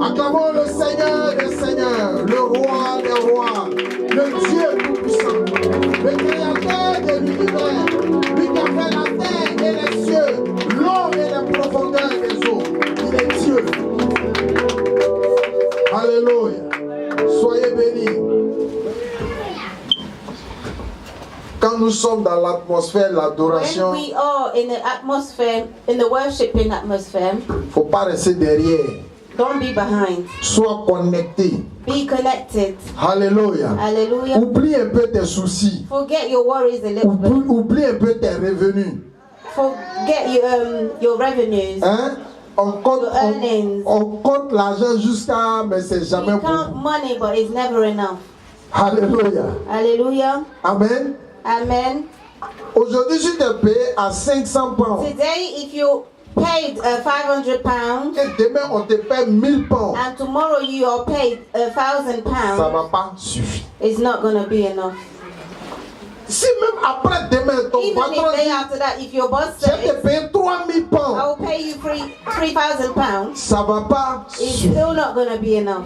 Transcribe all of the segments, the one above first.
Acclamons le Seigneur des Seigneurs, le Roi des Rois, le Dieu tout-puissant, le Créateur de l'univers, lui qui a fait la terre et les cieux, l'eau et les profondeurs des eaux. Il est Dieu. Alléluia. Soyez bénis. Quand nous sommes dans l'atmosphère de l'adoration, when we are in the atmosphere, in the worshiping atmosphere, faut pas rester derrière. don't be behind. Sois connecté. Be connected. Alléluia. Hallelujah. Oublie un peu tes soucis. Forget your worries a little bit. Oublie un peu tes revenus. Forget your revenues. Hein? On compte l'argent jusqu'à, mais c'est jamais You count beaucoup. money, but it's never enough. Alléluia. Hallelujah. Amen. Amen. Aujourd'hui, si tu es payé à 500 pounds, Today, if you paid £500 et demain on te paie 1000 pounds, and tomorrow you are paid ça £1,000, ne va pas suffire. it's not going to be enough. Si même après demain, ton Even patron if day dit, after that, if your boss je vais te says, payer 3000 I pounds, will pay you £3,000, ça ne va pas it's suffire. still not going to be enough.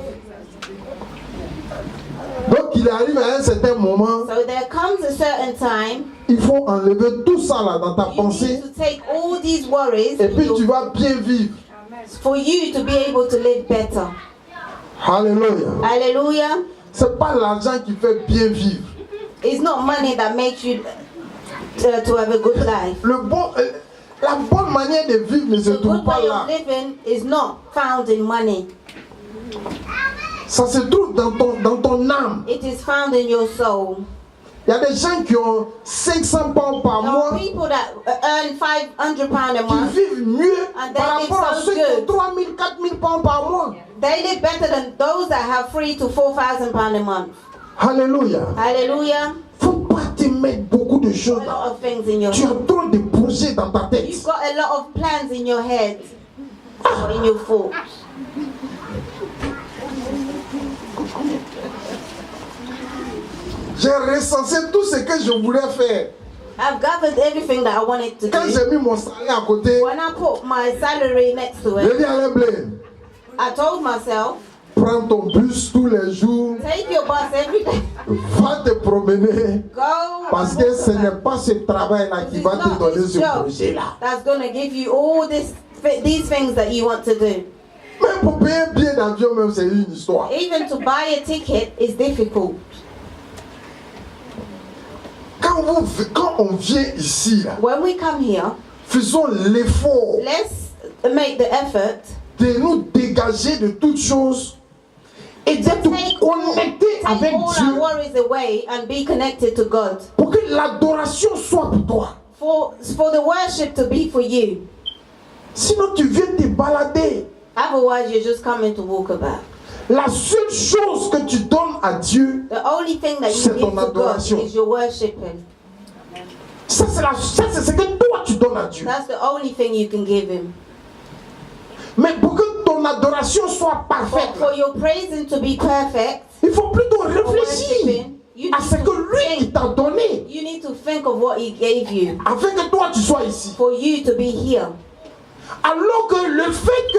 Donc il arrive à un certain moment, So there comes a certain time il faut enlever tout ça là dans ta you pensée need to take all these worries et puis tu vas bien vivre. for you to be able to live better. Alléluia. Hallelujah. C'est pas l'argent qui fait bien vivre. It's not money that makes you to have a good life. La bonne manière de vivre ne se The trouve good pas way là. of living is not found in money. Ça se trouve dans ton âme. It is found in your soul. Il y a des gens qui ont 500 pounds par There mois are people that earn £500 a qui month. vivent mieux And par they live rapport à so ceux qui ont good. 3000, 4000 pounds par mois. They live better than those that have £3,000 to £4,000 a month. Alléluia. Hallelujah. Faut pas te mettre beaucoup de choses A là. lot of things in your Tu as head. trop de projets dans ta tête. You've got a lot of plans in your head or in your thoughts. J'ai recensé tout ce que je voulais faire. I've gathered everything that I wanted to Quand do. j'ai mis mon salaire à côté, When I put my salary next to j'ai it, dit à l'Emblé, I told myself, prends ton bus tous les jours, take your bus every day. va te promener. Go. Parce and que walk ce n'est around. pas ce travail-là qui It's va te not donner this ce job projet-là. that's going to give you all these things that you want to do. Même pour payer un billet d'avion, même, c'est une histoire. Even to buy a ticket is difficult. Quand on vient ici, là, When we come here, faisons l'effort let's make the effort de nous dégager de toutes choses et d'être connectés avec all our Dieu worries away and be connected to God. pour que l'adoration soit pour toi. For the worship to be for you. Sinon, tu viens te balader. Otherwise, you're just coming to walk about. La seule chose que tu donnes à Dieu, The only thing that you c'est give ton to God adoration. is your worshiping. ça c'est ce que toi tu donnes à Dieu. That's the only thing you can give Him. Mais pour que ton adoration soit parfaite, For your praising to be perfect, il faut plutôt for réfléchir worshiping, you à ce que lui il t'a donné, you need to think of what He gave you afin que toi tu sois ici. for you to be here. Alors que le fait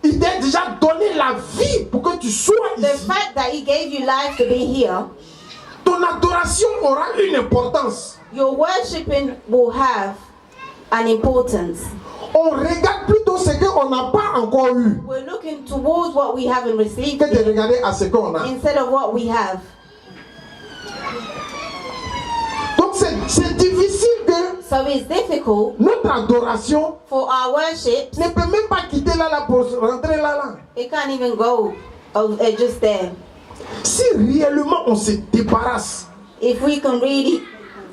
qu'il t'ait déjà donné la vie pour que tu sois The ici, fact that He gave you life to be here, ton ton adoration aura une importance. Your worshiping will have an importance. On regarde plutôt ce qu'on n'a pas encore eu We're looking towards what we haven't received que de yet, regarder à ce qu'on a. instead of what we have. Donc c'est difficile que So it's difficult notre adoration for our worship. ne peut même pas quitter là pour rentrer là. It can't even go just there. Si réellement on se débarrasse If we can really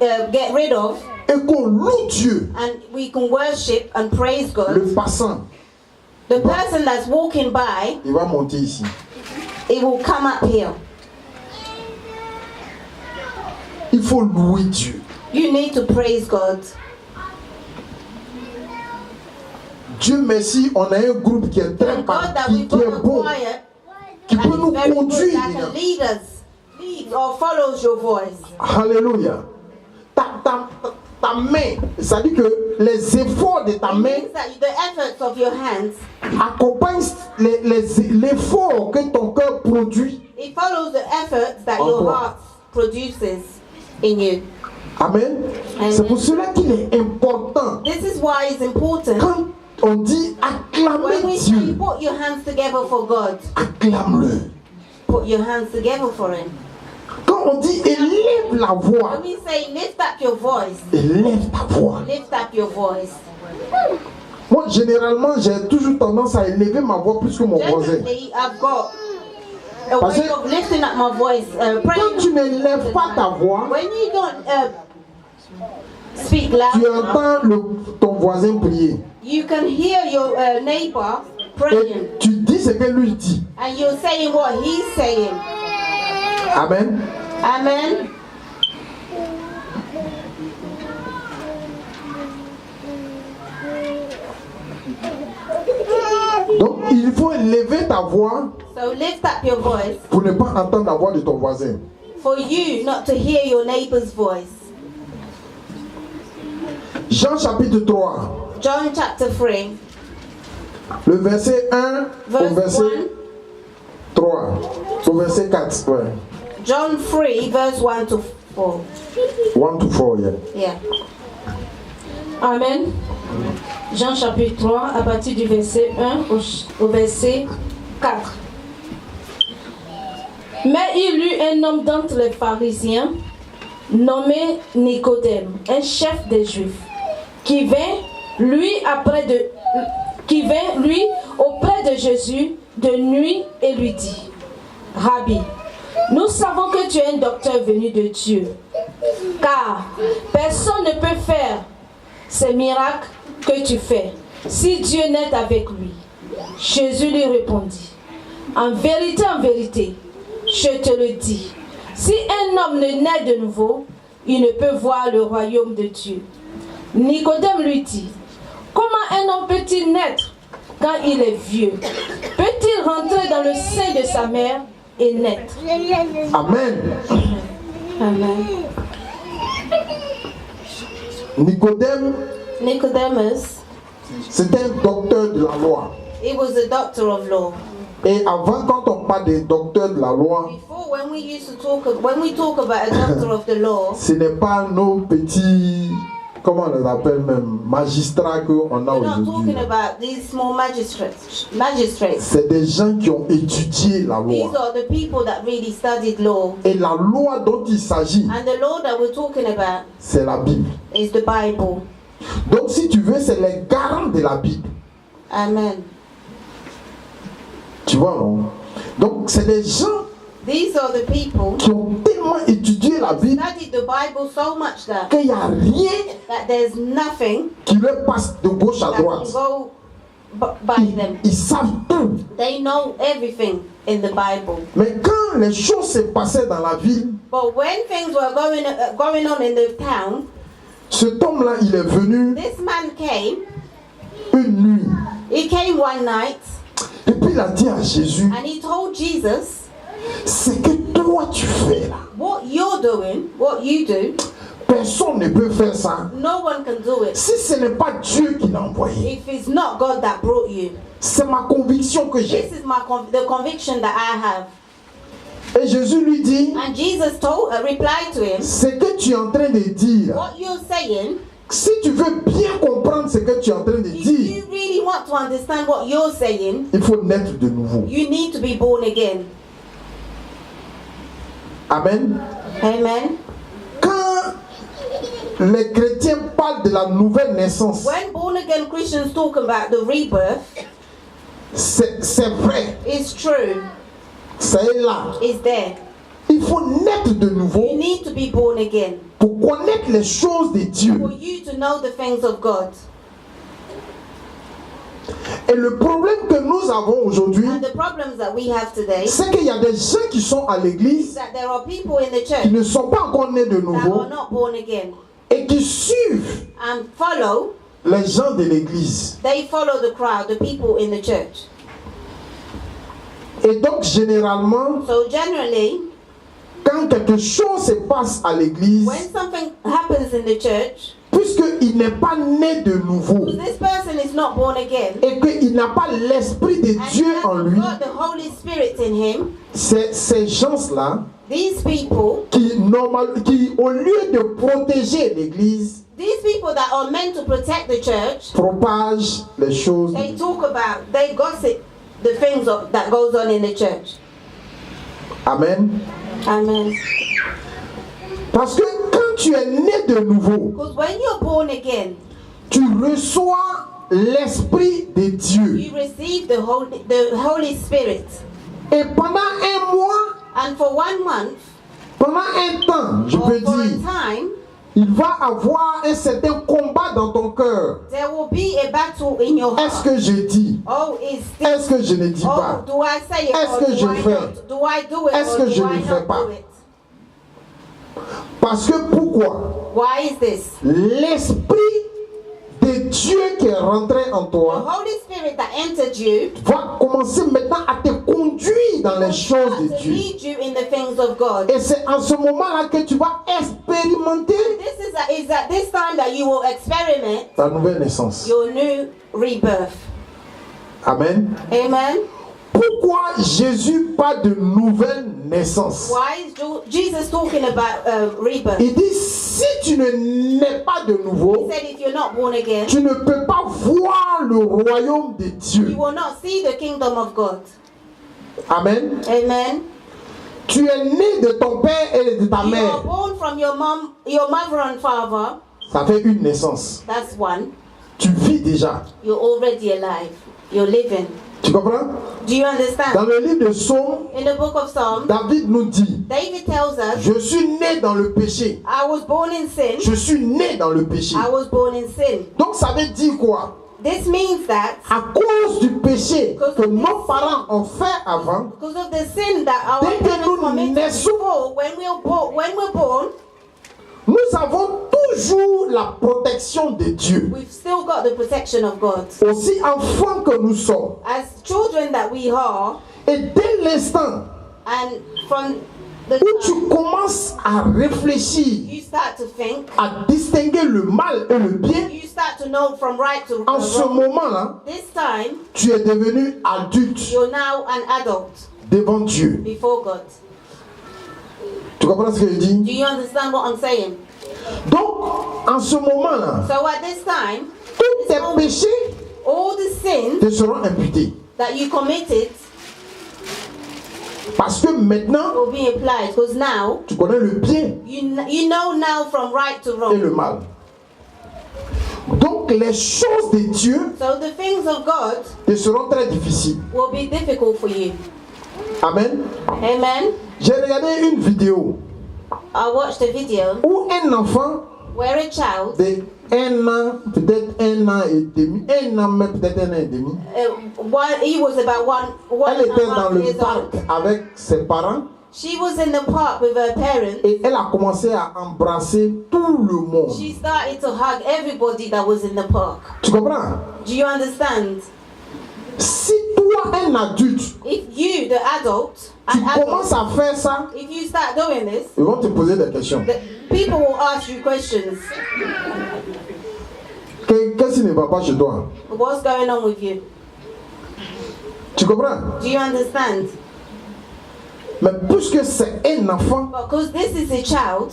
get rid of, et qu'on loue Dieu, and we can worship and praise God, le passant, the person that's walking by, il va monter ici. it will come up here. Il faut louer Dieu. You need to praise God. Dieu merci, on a un groupe qui est très Thank God that qui we've got est a bon, choir qui peut and nous it's very good conduire. that can lead us, lead or follows your voice. Alléluia. Ta main, ça dit que les efforts de ta It main means that the efforts of your hands, accompagnent l'effort que ton cœur produit. it follows the efforts that En your toi. heart produces in you. Amen. Amen. C'est pour cela qu'il est important This is why it's important quand on dit when acclamer we say Dieu, put your hands together for God, acclame-le. put your hands together for Him. Quand on dit élève la voix, When we say lift up your voice, élève ta voix. lift up your voice. Moi, généralement, j'ai toujours tendance à élever ma voix plus que mon voisin. Generally, I've got a Parce way que- of lifting up my voice, Quand praying. tu n'élèves pas ta voix, When you don't speak tu loud enough, entends ton voisin prier. you can hear your neighbor praying, Et tu dis ce que lui dit. and you're saying what he's saying. Amen. Amen. Donc, il faut élever ta voix So lift up your voice pour ne pas entendre la voix de ton voisin. for you not to hear your neighbor's voice. Jean chapitre 3, John chapter 3, le verset 1 au verse verset 1. 3, au verset 4. Ouais. John 3, verse 1 to 4. 1 to 4, yeah. Yeah. Amen. Jean chapitre 3, à partir du verset 1 au verset 4. Mais il y eut un homme d'entre les pharisiens, nommé Nicodème, un chef des Juifs, qui vint lui auprès de Jésus de nuit et lui dit: Rabbi, nous savons que tu es un docteur venu de Dieu, car personne ne peut faire ces miracles que tu fais si Dieu n'est avec lui. Jésus lui répondit: en vérité, je te le dis, si un homme ne naît de nouveau, il ne peut voir le royaume de Dieu. Nicodème lui dit: comment un homme peut-il naître quand il est vieux? Peut-il rentrer dans le sein de sa mère et naître? Amen. Amen. Nicodème, Nicodemus, c'est un docteur de la loi. he was a doctor of law. Et avant, quand on parle des docteurs de la loi, Before, when we talk about a doctor of the law, ce n'est pas nos petits, comment on les appelle même, magistrats qu'on a we're not aujourd'hui. talking about these small magistrates. C'est des gens qui ont étudié la These loi. are the people that really studied law. Et la loi dont il s'agit, And the law that we're talking about c'est la Bible. is the Bible. Donc si tu veux, c'est les garants de la Bible. Amen. Tu vois, non? Donc c'est des gens These are the people qui ont tellement étudié la Bible studied the Bible so much that qu'il n'y a rien there's nothing qui leur passe de gauche à that can droite. go by them. Ils savent tout. They know everything in the Bible. Mais quand les choses se passaient dans la ville, But when things were going on in the town, cet homme-là, il est venu this man came. une nuit. He came one night Et puis il a dit à Jésus, and he told Jesus, ce que toi tu fais là, what you're doing, what you do, personne ne peut faire ça. no one can do it Si ce n'est pas Dieu qui l'a envoyé. if it's not God that brought you. C'est ma conviction que j'ai. This is the conviction that I have. Et Jésus lui dit, And Jesus replied to him, ce que tu es en train de dire, what you're saying, si tu veux bien comprendre ce que tu es en train de if dire, you really want to understand what you're saying, il faut naître de nouveau. you need to be born again. Amen. Amen. Quand les chrétiens parlent de la nouvelle naissance, When born again Christians talk about the rebirth, c'est vrai, it's true, c'est là. it's there. Il faut naître de You nouveau need to be born again pour connaître les choses de Dieu. for you to know the things of God. Et le problème que nous avons aujourd'hui, And the problems that we have today is c'est qu'il y a des gens qui sont à l'église, that there are people in the qui church ne sont pas encore nés de that nouveau are not born again et qui suivent and follow, les gens de l'église. they follow the crowd, the people in the church. Et donc généralement, So generally, quand quelque chose se passe à l'église, when something happens in the church, puisqu'il n'est pas né de nouveau because this person is not born again, et qu'il n'a pas l'Esprit de and Dieu he en hasn't lui, got the Holy Spirit in him, c'est ces gens-là these people, qui, au lieu de protéger l'église, these people that are meant to protect the church, propagent les choses. they talk about, they gossip the things that goes on in the church. Amen. Amen. Parce que quand tu es né de nouveau, Because when you're born again, tu reçois l'Esprit de Dieu. you receive the Holy Spirit. Et pendant un mois, And for 1 month, pendant un temps, je or peux for a dire, time, il va avoir un certain combat dans ton cœur. there will be a battle in your Est-ce heart. que je dis? Oh, is this, Est-ce que je ne dis oh, pas? do I say it Est-ce or que do je I fais? not? Do I do it Est-ce or que do je I ne fais not pas? do it? Parce que pourquoi? Why is this? L'Esprit de Dieu qui est rentré en The toi Holy Spirit that entered you va commencer maintenant à te conduire dans les will choses start de to Dieu. lead you in the things of God. Et c'est en ce moment-là que tu vas expérimenter This is at this time that you will experiment la nouvelle naissance. your new rebirth. Amen. Amen. Pourquoi Jésus parle de nouvelle naissance? Why is Jesus talking about rebirth? Il dit, si tu ne nais pas de He nouveau, said if you're not born again, tu ne peux pas voir le royaume de you Dieu. will not see the kingdom of God. Amen. Amen. Tu es né de ton père et de ta You are mère. born from your mother and father. Ça fait une naissance. That's one. Tu vis déjà. You're already alive. You're living. Tu comprends? Do you Dans understand? le livre de Psaume, In the book of Psalms, David nous dit, David tells us, je suis né dans le péché. I was born in sin. Je suis né dans le péché. I was born in sin. Donc ça veut dire quoi? This means that À cause du péché que nos parents ont fait avant, because of the sin that our dès que parents nous committed naissons, before, when we're born, nous avons toujours la protection de Dieu. we've still got the protection of God. Aussi enfants que nous sommes. As children that we are, Et dès l'instant and from the où tu time commences à réfléchir, you start to think, à distinguer le mal et le bien, you start to know from right to en ce wrong. moment-là, This time, tu es devenu adulte you're now an adult devant Dieu. before God. Tu comprends ce que je dis? Do you understand what I'm saying? Donc, en ce moment-là, So at this time, tous tes péchés all the sins te seront imputés. that you committed Parce que maintenant, will be applied, because now tu connais le bien you know now from right to et wrong. le mal. Donc, les choses de Dieu So the things of God te seront très difficiles. will be difficult for you. Amen. Amen. J'ai regardé une vidéo I watched a video où un enfant where a child, de 1 an, peut-être 1 an et demi, 1 an, mais peut-être 1 an et demi, he was about one elle and était a dans half le years parc old. avec ses parents She was in the park with her parents. et elle a commencé à embrasser tout le monde. She started to hug everybody that was in the park. Tu comprends? Do you understand? Si toi, un adulte, If you, the adult, tu an adult, commences à faire ça, if you start doing this, ils vont te poser des questions. the people will ask you questions. Qu'est-ce qui ne va pas chez toi? What's going on with you? Tu comprends? Do you understand? Mais puisque c'est un enfant, Because this is a child,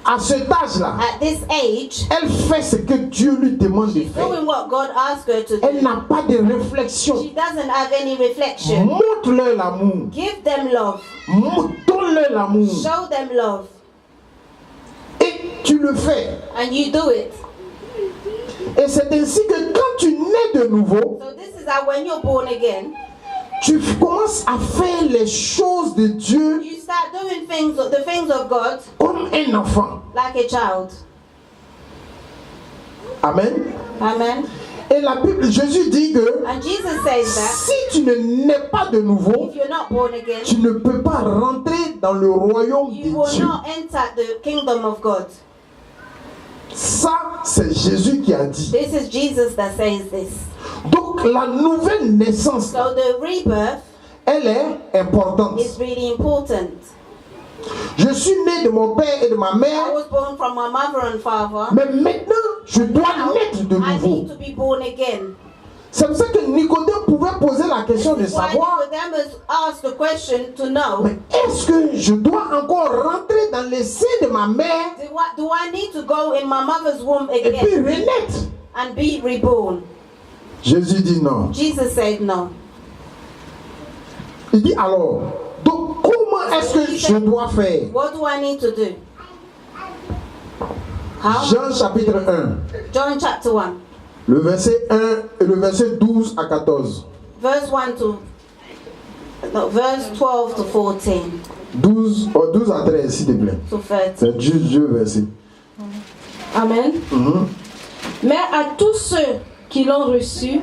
à cet âge-là, at this age, elle fait ce que Dieu lui demande de faire. doing what God asked her to Elle do. n'a pas de réflexion. She doesn't have any reflection. Montre-leur l'amour. Give them love. Donne-leur l'amour. Show them love. Et tu le fais. And you do it. Et c'est ainsi que quand tu nais de nouveau, So this is how when you're born again, tu commences à faire les choses de Dieu you start doing the things of God comme un enfant. like a child. Amen. Amen. Et la Bible, Jésus dit que And Jesus says that si tu ne nais pas de nouveau, if you're not born again, tu ne peux pas rentrer dans le royaume you de will Dieu. not enter the kingdom of God. Ça, c'est Jésus qui a dit. This is Jesus that says this. Donc, la nouvelle naissance, So the rebirth elle est importante. is really important. Je suis né de mon père et de ma I mère, was born from my mother and father. mais maintenant, je dois Now, naître de I nouveau. need to be born again. C'est pour ça que Nicodème pouvait poser la question de This is why savoir, Nicodemus asked the question to know, mais est-ce que je dois encore rentrer dans les seins de ma mère do I need to go in my mother's womb et puis again renaître? and be reborn? Jésus dit non. Jesus said no. Il dit alors, donc comment est-ce que je dois faire? What do I need to do? How? Jean chapitre 1, John chapter 1, le verset 1 et le verset 12 à 14. verse 12 to 14 12 à 13, s'il te plaît. to 30. C'est juste deux versets. Amen. Mais à tous ceux qui l'ont reçu,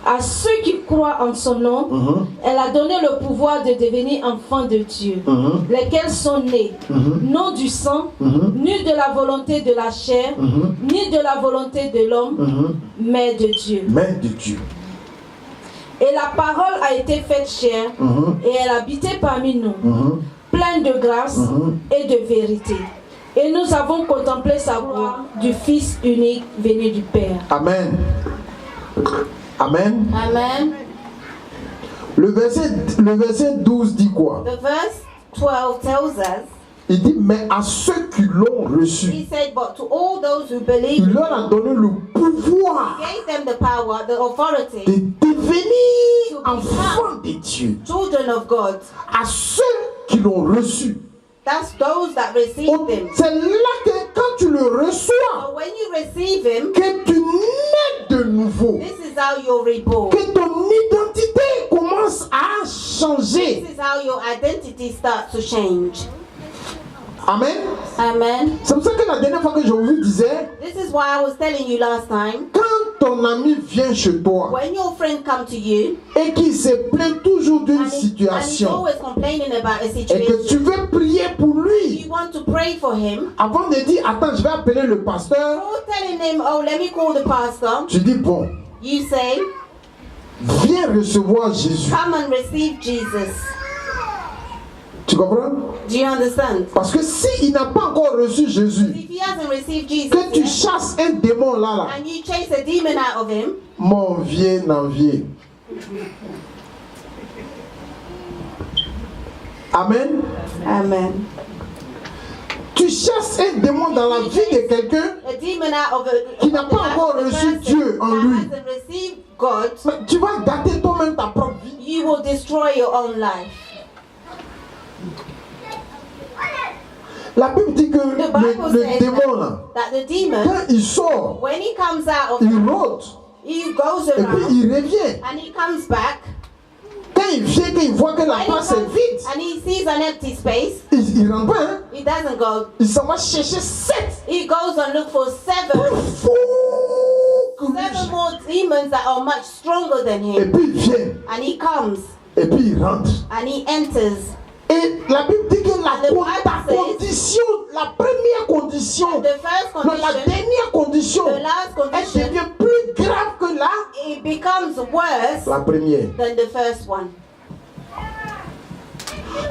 à ceux qui croient en son nom, elle a donné le pouvoir de devenir enfants de Dieu, lesquels sont nés, non du sang, ni de la volonté de la chair, ni de la volonté de l'homme, mais de Dieu. Mais de Dieu. Et la parole a été faite chair, et elle habitait parmi nous, pleine de grâce et de vérité. Et nous avons contemplé sa gloire du Fils unique venu du Père. Amen. Amen. Amen. Le verset 12 dit quoi? The verse 12 tells us, Il dit, mais à ceux qui l'ont reçu, he said, but to all those who believe, il leur a donné le pouvoir gave them the power, the authority, de devenir enfants de Dieu. children of God. À ceux qui l'ont reçu. That's those that receive him. C'est là que quand tu le reçois, So when you receive him, que tu nais de nouveau, this is how you're reborn. que ton identité commence à changer. This is how your identity starts to change. Amen. Amen. C'est pour ça que la dernière fois que je vous disais, This is why I was telling you last time, quand ton ami vient chez toi when your friend come to you et qu'il se plaint toujours d'une and he's situation always complaining about a et que tu situation, veux prier pour lui, you want to pray for him, avant de dire attends je vais appeler le pasteur, before telling him, oh, let me call the pastor, tu dis bon, you say, viens recevoir Jésus. come and receive Jesus. Tu comprends? Do you understand? Parce que s'il n'a pas encore reçu Jésus, If he hasn't received Jesus que tu yet, chasses un démon là, and you chase a demon out of him, mon vieux n'envier. Amen. amen. Tu chasses un démon dans la vie de quelqu'un, A demon out of Qui n'a pas encore reçu Dieu en lui. That hasn't received God, mais tu vas gâter toi-même ta propre vie. you will destroy your own life. La Bible dit que The Bible le says démon là, that the demon, quand il sort, when he comes out of, il rôde he goes et puis around il revient. and he comes back. Quand il vient, quand il voit que la When he place est comes vide, and he sees an empty space, il rentre pas, hein? he doesn't go. Il s'en va chercher 7 He goes and look for seven more demons that are much stronger than Et him. puis il vient, And he comes et puis il rentre. and he enters. Et la Bible dit que The Bible says- condition, la première condition, The first non, la condition, dernière condition, the last elle condition, devient plus grave que it becomes worse la première. than the first one.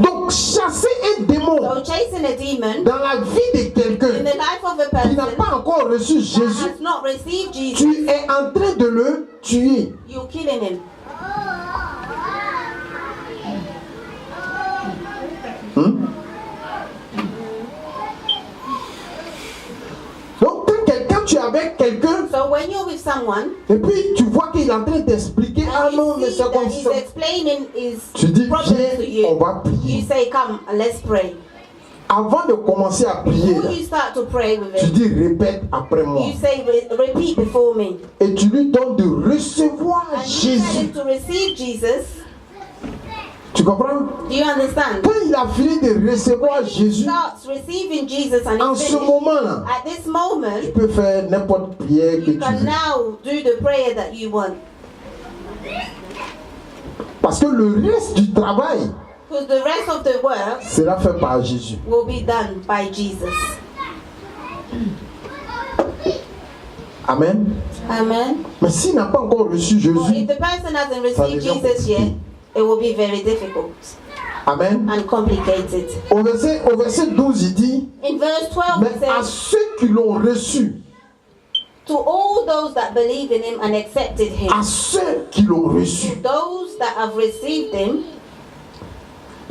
Donc chasser un démon So chasing a demon dans la vie de in quelqu'un the life of a qui n'a person pas encore reçu that Jésus, has not received Jesus, tu es en train de le tuer. you're killing him. tu es avec quelqu'un, So when you're with someone, et puis tu vois qu'il est en train d'expliquer, ah and non, you mais see c'est that comme he's ça. explaining his Tu dis, problem to viens, on you, va you prier. say, come, let's pray. Avant de commencer à prier, Before you start to pray with tu him, dis, répète après moi. you say, repeat before me. Et tu lui donnes de recevoir And you tell Jésus. him to receive Jesus. Tu comprends? Do you understand? Quand il a fini de recevoir When he Jésus, starts receiving Jesus and en he's ce finished, moment-là, at this moment, tu peux faire n'importe quelle prière que you tu can veux. now do the prayer that you want. Parce que le reste du travail Because the rest of the work sera fait par Jésus. will be done by Jesus. Amen. Amen. Mais s'il n'a pas encore reçu But Jésus, if the person hasn't ça received devient Jesus yet, compliqué. it will be very difficult Amen. and complicated. Au verset 12, il dit, In verse 12, mais it à says, ceux qui l'ont reçu, to all those that believe in him and accepted him, à ceux qui l'ont reçu, to those that have received him,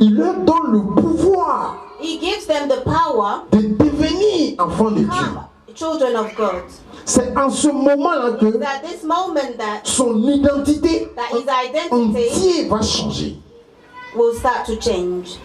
il leur donne le pouvoir he gives them the power de devenir enfants de to Dieu. become children of God. C'est en ce moment-là que It's at this moment that son identité That his identity entière va changer. will start to change.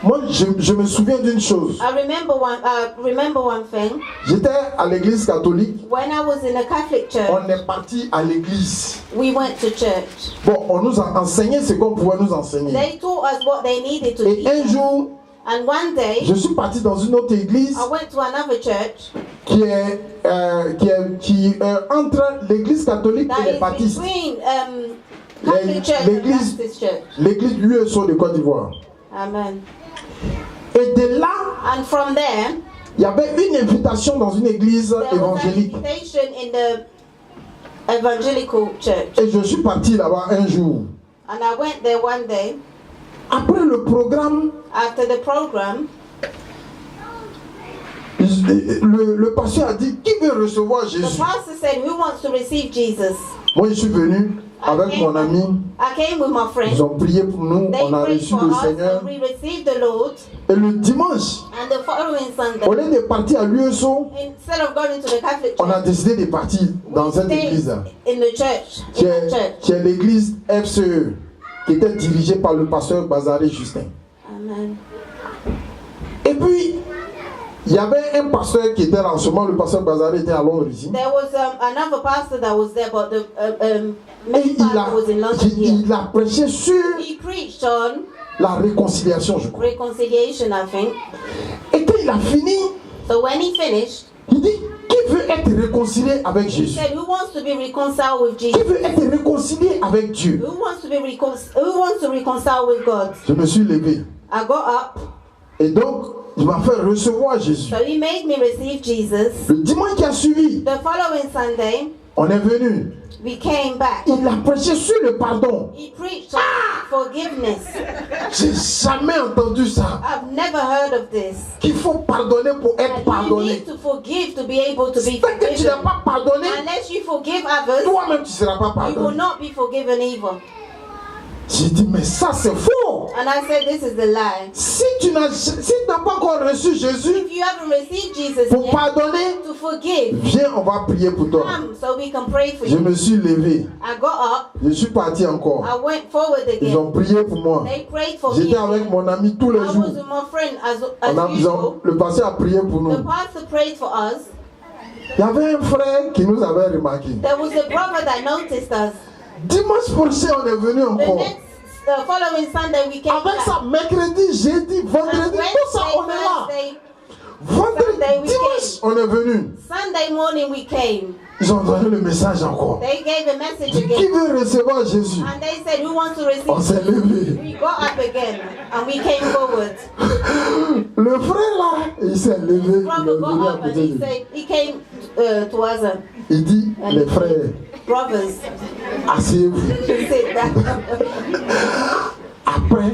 Moi, je me souviens d'une chose. I remember one thing. J'étais à l'église catholique. When I was in a Catholic church, On est parti à l'église. we went to church. Bon, on nous a enseigné ce qu'on pouvait nous enseigner. They taught us what they needed to Et teach un us. jour, And one day, je suis parti dans une autre église I went to another church qui est entre l'église catholique that et les is baptistes. between Catholic church and l'église- Baptist church. L'église USO de Côte d'Ivoire. Amen. Et de là, And from there, il y avait une invitation dans une église there was an évangélique. invitation in the evangelical church. Et je suis parti là-bas un jour. And I went there one day. Après le programme, After the program, le pasteur a dit, qui veut recevoir the Jésus? pastor said, who wants to receive Jesus? Moi, je suis venu avec mon ami. I came with my Ils friend. ont prié pour nous. They On a prayed reçu for le us Seigneur. and we received the Lord. Et le dimanche, And the following au Sunday, lieu de partir à l'USO, instead of going to the Catholic on a church, décidé de partir dans we cette stayed église-là, in the church, qui in the est, church. qui est l'église FCE, qui était dirigée par le pasteur Bazaré Justin. Amen. Et puis, il y avait un pasteur qui était là en ce moment, le pasteur Bazaré était à Londres ici. There was another pastor that was there, but the Et main pastor was in London here. il a prêché sur He preached on la réconciliation, je crois. reconciliation, I think. Et quand il a fini, So when he finished, il dit, qui veut être réconcilié avec he Jésus? said, who wants to be reconciled with Qui Jesus? veut être réconcilié avec Dieu? Who wants to reconcile with God? Je me suis levé. I got up. Et donc, il m'a fait recevoir Jésus. So he made me receive Jesus. Le dimanche qui a suivi, The following Sunday, on est venu. we came back. Il a prêché sur le pardon. He preached on forgiveness. J'ai jamais entendu ça. I've never heard of this. Qu'il faut pardonner pour être And you pardonné. need to forgive to be able to be Tant que tu n'as forgiven. pas pardonné, Unless you forgive others, toi-même tu ne seras pas you will pardonné. not be forgiven either. J'ai dit, mais ça c'est faux. And I said, this is the lie. Si tu n'as pas encore reçu Jésus If you haven't received Jesus pour yet, pardonner, to forgive, viens, on va prier pour toi. come so we can pray for Je you. me suis levé. I got up. Je suis parti encore. I went forward Ils again. ont prié pour moi. They prayed for me. J'étais avec again. mon ami tous les I jours. was with my friend as usual. Le pasteur a prié pour nous. The pastor prayed for us. Il y avait un frère qui nous avait remarqué. There was a brother that noticed us. Dimanche prochain, on est venu The encore. next following Sunday we came Avec back. ça, mercredi, jeudi, And vendredi, tout ça, on est là. Wednesday, Vendredi, Sunday, we dimanche, on est venu. Sunday morning we came. Ils ont donné le message encore. They gave a message Qui again. veut recevoir Jésus? And they said, who wants to receive? On s'est levé. We got up again and we came forward. Le frère là, il s'est levé. Il est Brother got venu à up and côté he de lui. said, he came to us, Il dit, les frères, brothers, asseyez-vous. he said that. Après,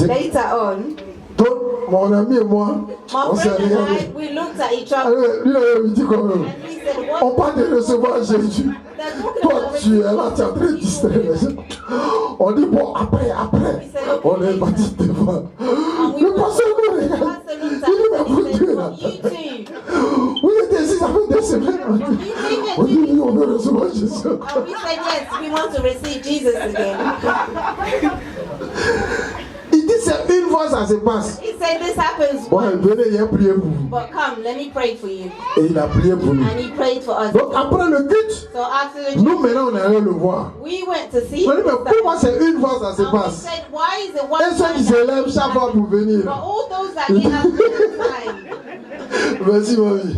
Later on, donc, mon ami et moi, on my s'est friend and I, regardé. we looked at each other Alors, lui, il dit comme and we said, on what? parle de recevoir Jésus. They're talking Toi, about tu es là, tu es en train de distraire les gens. On dit, bon, après, on est parti devant. And we Le were- pasteur nous the regarde. pastor looked Il dit, mais at us vous and he Dieu said, là. well, you too. Jésus. And we said, yes, we want to receive Jesus again. Il dit c'est une fois ça se passe. He said, this happens Bon, once, venez, il a prié pour vous. but come, let me pray for you. Et il a prié pour nous. And he prayed for us. Donc après le culte, So after the nous maintenant on est allé le voir. we went to see On dit, him. mais pourquoi c'est une fois ça se And we passe? said, why is it Et one ceux qui time se that lèvent chaque fois pour venir. but all those that get up all the time? Merci, mamie.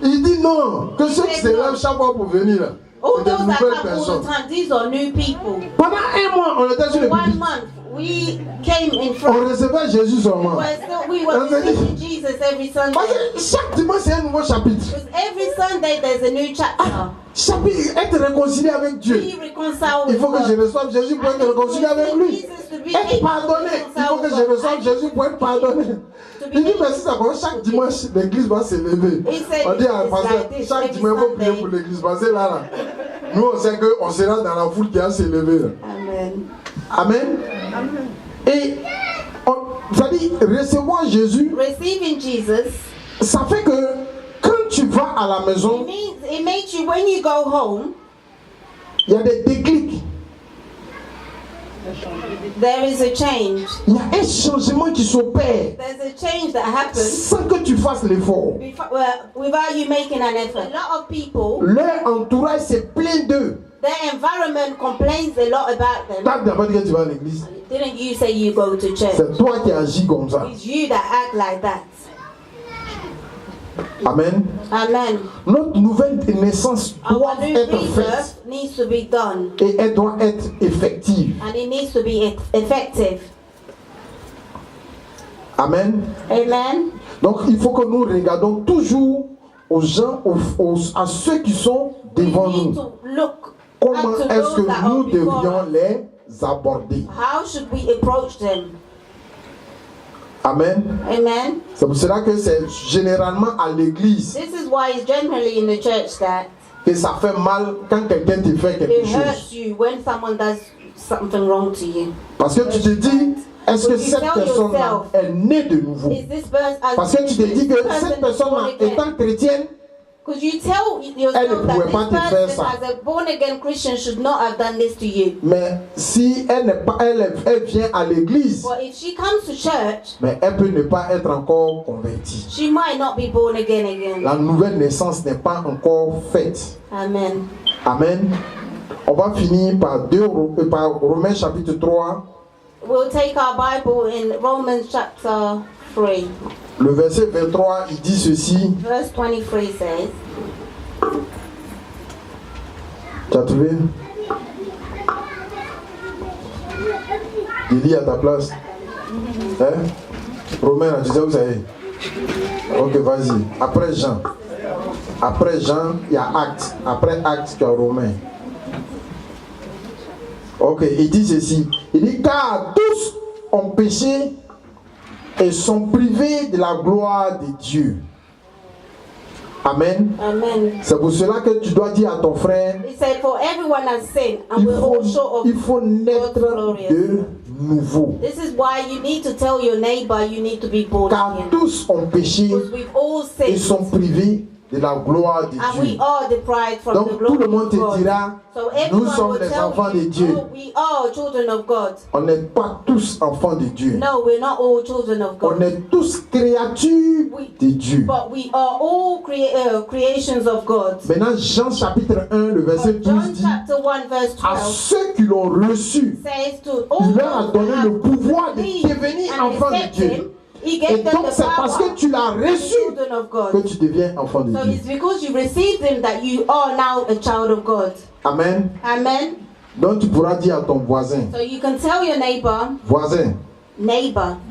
Il dit non, que ceux qui se lèvent chaque fois pour venir, là, All c'est des those that nouvelles come all the personnes. time, these are new people. Pendant un mois, on était sur le 1 pupitre. month, we came in On front. recevait Jésus seulement. We were receiving Jesus every Parce Sunday. que chaque dimanche, c'est un nouveau chapitre. Because every Sunday there's a new chapter. Chapitre, être réconcilié avec Dieu. We reconcile Il with faut que je God. reçoive Jésus pour être réconcilié avec lui. Être pardonné. Il faut que je reçoive Jésus pour être pardonné. Il dit, mais si ça commence chaque dimanche, l'église va se lever. On dit à pasteur, chaque dimanche, il faut prier pour l'église. Parce que là, nous, on sait qu'on sera dans la foule qui va se lever. Amen. Amen. Et, c'est-à-dire, recevoir Jésus, Receiving Jesus, ça fait que quand tu vas à la maison, it makes you, when you go home, il y a des déclics. there is a change. Il y a un changement qui s'opère There's a change that happens sans que tu fasses l'effort. without you making an effort. A lot of people, Leur entourage, c'est plein d'eux. their environment complains a lot about them. Tac, d'abord que tu vas à l'église. Didn't you say you go to church? C'est toi qui agis comme ça. It's you that act like that. Amen. Amen. Notre nouvelle naissance Our doit new être faite rebirth needs to be done, et elle doit être effective. and it needs to be effective. Amen. Amen. Donc il faut que nous regardons toujours aux gens, à ceux qui sont We devant need nous. to look Comment up to est-ce those que that nous are before devrions us. les aborder? How should we approach them? Amen. Amen. C'est pour cela que c'est généralement à l'église This is why it's generally in the church that que ça fait mal quand quelqu'un te fait quelque it chose. hurts you when someone does something wrong to you. Parce que tu te dis, est-ce que But you cette tell personne-là yourself, est née de nouveau? Is this person, Parce que tu te dis que cette personne-là, étant chrétienne, because you tell Elle ne yourself that pouvait pas this te faire person, ça. as a born again Christian, should not have done this to you. mais si elle n'est pas, elle vient à l'église, But if she comes to church, mais elle peut ne pas être encore convertie. she might not be born again. La nouvelle naissance n'est pas encore faite. Amen. Amen. On va finir par Romains chapitre 3, We'll take our Bible in Romans chapter 3. le verset 23, il dit ceci. Verse 23 says, Tu as trouvé? Il lit à ta place. Hein? Romains, tu sais où ça est? Ok, vas-y. Après Jean. Après Jean, il y a Actes. Après Actes, tu as Romains. Ok, il dit ceci. Il dit car tous ont péché et sont privés de la gloire de Dieu. Amen. Amen. C'est pour cela que tu dois dire à ton frère, He said, for everyone has sinned, and we're all short il of faut naître God's glorious. de nouveau. This is why you need to tell your neighbor you need to be born Car again. tous ont péché Because we've all et sinned, sont privés de la gloire de and we Dieu. are deprived from the Donc tout glory le monde of te God. dira, So nous everyone sommes will les tell enfants de you, Dieu. oh, we are children of God. On n'est pas tous enfants de Dieu. No, we're not all children of On God. est tous créatures de Dieu. But we are all creations of God. Maintenant, Jean chapitre 1, le verset But 12 John dit, chapter 1 verse à 12 ceux qui l'ont reçu, says to all il leur a those donné who le have pouvoir de believed devenir and enfants de accepted Dieu. him, he Et gave them donc the c'est parce power que tu l'as to be reçu children of God. que tu deviens enfant de So Dieu. it's because you received him that you are now a child of God. Amen. Amen. Donc tu pourras dire à ton voisin, So you can tell your neighbor,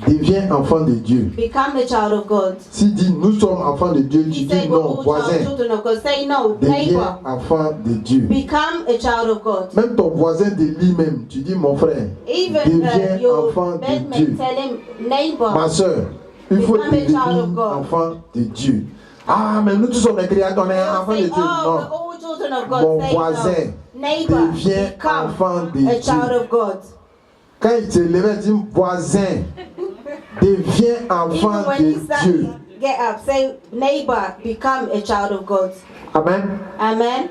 deviens enfant de Dieu. become a child of God. S'il dit nous sommes enfants de Dieu, tu He dis said we're non, all voisin, children of God. Say no, deviens neighbor, enfant de Dieu. become a child of God. Même ton voisin de lui-même, tu dis mon frère, Even deviens your enfant de bedmate, Dieu. tell him, neighbor, Ma soeur, il faut Become a child devenir of God. enfant de Dieu. Ah, mais nous tous sommes des créateurs, on est they'll enfants de say, Dieu. oh, we're Non. all children of God. Mon Say voisin, no. Neighbor, deviens become enfant de a Dieu. child of God. Quand il te lève, il dit voisin, deviens enfant Even when de he said, Dieu. get up, say neighbor, become a child of God. Amen. Amen.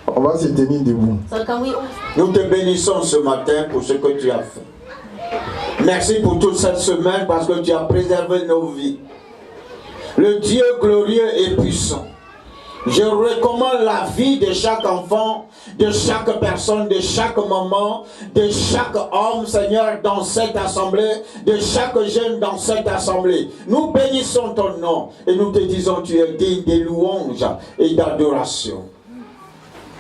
On va se tenir debout. So can we Nous te bénissons ce matin pour ce que tu as fait. Merci pour toute cette semaine parce que tu as préservé nos vies. Le Dieu glorieux et puissant. Je recommande la vie de chaque enfant, de chaque personne, de chaque maman, de chaque homme, Seigneur, dans cette assemblée, de chaque jeune dans cette assemblée. Nous bénissons ton nom et nous te disons tu es digne de louanges et d'adoration.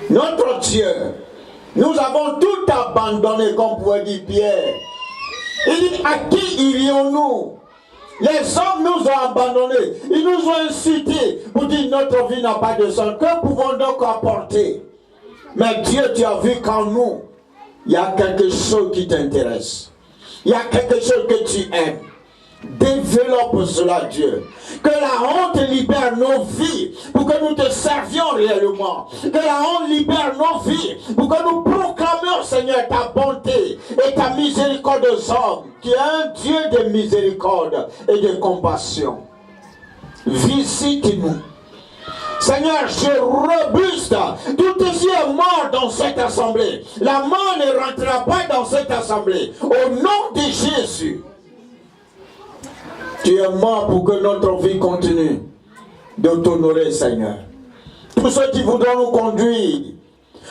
Notre Dieu, nous avons tout abandonné, comme pouvait dire Pierre. Il dit, à qui irions-nous? Les hommes nous ont abandonnés. Ils nous ont insultés pour dire notre vie n'a pas de sens. Que pouvons donc apporter? Mais Dieu, tu as vu qu'en nous, il y a quelque chose qui t'intéresse. Il y a quelque chose que tu aimes. Développe cela, Dieu. Que la honte libère nos vies pour que nous te servions réellement. Que la honte libère nos vies pour que nous proclamions, Seigneur, ta bonté et ta miséricorde aux hommes. Tu es un Dieu de miséricorde et de compassion. Visite-nous. Seigneur, je robuste. Tout ici est mort dans cette assemblée. La mort ne rentrera pas dans cette assemblée. Au nom de Jésus. Tu es mort pour que notre vie continue de t'honorer, Seigneur. Tous ceux qui voudront nous conduire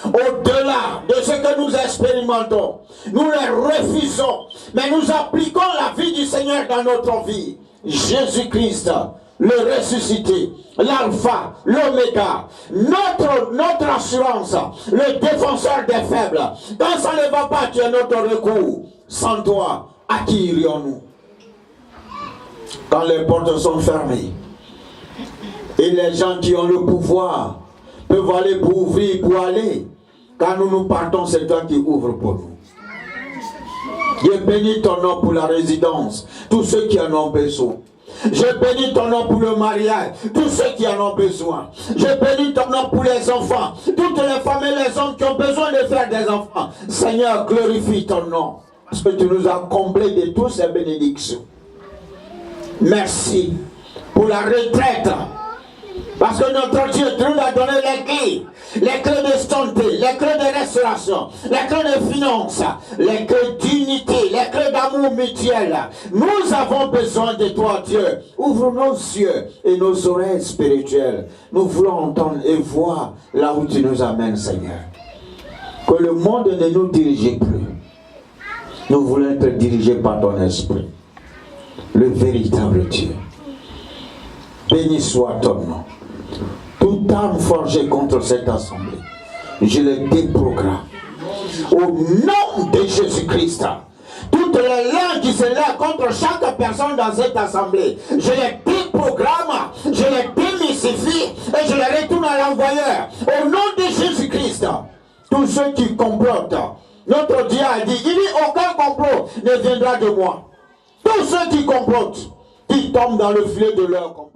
au-delà de ce que nous expérimentons, nous les refusons, mais nous appliquons la vie du Seigneur dans notre vie. Jésus-Christ, le ressuscité, l'alpha, l'oméga, notre assurance, le défenseur des faibles. Quand ça ne va pas, tu es notre recours. Sans toi, à qui irions-nous? Quand les portes sont fermées et les gens qui ont le pouvoir peuvent aller pour ouvrir, pour aller. Quand nous partons, c'est toi qui ouvres pour nous. Je bénis ton nom pour la résidence, tous ceux qui en ont besoin. Je bénis ton nom pour le mariage, tous ceux qui en ont besoin. Je bénis ton nom pour les enfants, toutes les femmes et les hommes qui ont besoin de faire des enfants. Seigneur, glorifie ton nom, parce que tu nous as comblés de toutes ces bénédictions. Merci pour la retraite. Parce que notre Dieu nous a donné les clés de santé, les clés de restauration, les clés de finances, les clés d'unité, les clés d'amour mutuel. Nous avons besoin de toi, Dieu. Ouvre nos yeux et nos oreilles spirituelles. Nous voulons entendre et voir là où tu nous amènes, Seigneur. Que le monde ne nous dirige plus. Nous voulons être dirigés par ton esprit. Le véritable Dieu. Béni soit ton nom. Toute arme forgée contre cette assemblée, je les déprogramme. Au nom de Jésus-Christ, toutes les langues qui se lèvent contre chaque personne dans cette assemblée, je les déprogramme, je les démystifie et je les retourne à l'envoyeur. Au nom de Jésus-Christ, tous ceux qui complotent, notre Dieu a dit, il dit aucun complot ne viendra de moi. Tous ceux qui complotent, qui tombent dans le filet de leur complot.